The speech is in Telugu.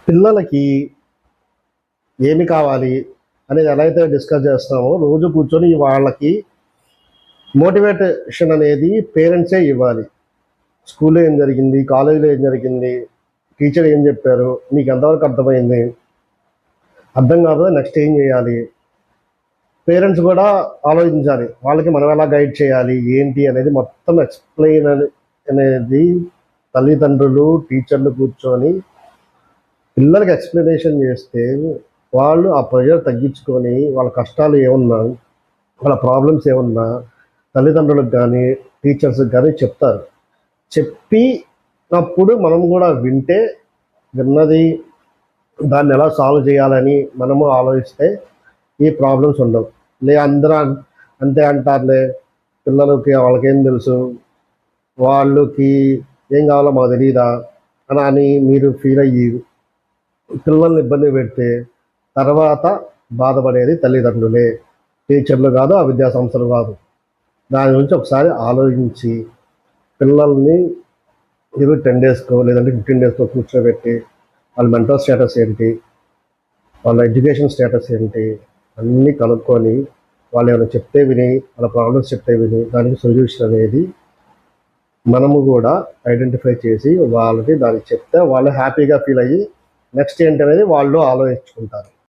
పిల్లలకి ఏమి కావాలి అనేది ఎలా అయితే డిస్కస్ చేస్తామో రోజు కూర్చొని వాళ్ళకి మోటివేషన్ అనేది పేరెంట్సే ఇవ్వాలి. స్కూల్లో ఏం జరిగింది, కాలేజీలో ఏం జరిగింది, టీచర్ ఏం చెప్పారు, నీకు ఎంతవరకు అర్థమైంది, అర్థం కాదు నెక్స్ట్ ఏం చేయాలి, పేరెంట్స్ కూడా ఆలోచించాలి. వాళ్ళకి మనం ఎలా గైడ్ చేయాలి ఏంటి అనేది మొత్తం ఎక్స్ప్లెయిన్ అనేది తల్లిదండ్రులు టీచర్లు కూర్చొని పిల్లలకి ఎక్స్ప్లెనేషన్ చేస్తే వాళ్ళు ఆ ప్రెషర్ తగ్గించుకొని వాళ్ళ కష్టాలు ఏమున్నా వాళ్ళ ప్రాబ్లమ్స్ ఏమున్నా తల్లిదండ్రులకు కానీ టీచర్స్కి కానీ చెప్తారు. చెప్పినప్పుడు మనం కూడా విన్నది దాన్ని ఎలా సాల్వ్ చేయాలని మనము ఆలోచిస్తే ఈ ప్రాబ్లమ్స్ ఉండవు. అందరూ అంతే అంటారులే, పిల్లలకి వాళ్ళకేం తెలుసు, వాళ్ళకి ఏం కావాలో మాకు తెలియదా అని మీరు ఫీల్ అయ్యి పిల్లల్ని ఇబ్బంది పెడితే తర్వాత బాధపడేది తల్లిదండ్రులే, టీచర్లు కాదు, ఆ విద్యా సంస్థలు కాదు. దాని గురించి ఒకసారి ఆలోచించి పిల్లల్ని 10 డేస్కో లేదంటే 15 డేస్కో కూర్చోబెట్టి వాళ్ళ మెంటల్ స్టేటస్ ఏంటి, వాళ్ళ ఎడ్యుకేషన్ స్టేటస్ ఏంటి అన్నీ కనుక్కొని వాళ్ళు ఏమైనా చెప్తే విని వాళ్ళ ప్రాబ్లమ్స్ చెప్తే విని దానికి సొల్యూషన్ అనేది మనము కూడా ఐడెంటిఫై చేసి వాళ్ళకి దానికి చెప్తే వాళ్ళు హ్యాపీగా ఫీల్ అయ్యి నెక్స్ట్ ఏంటనేది వాళ్ళు ఆలోచించుకుంటారు.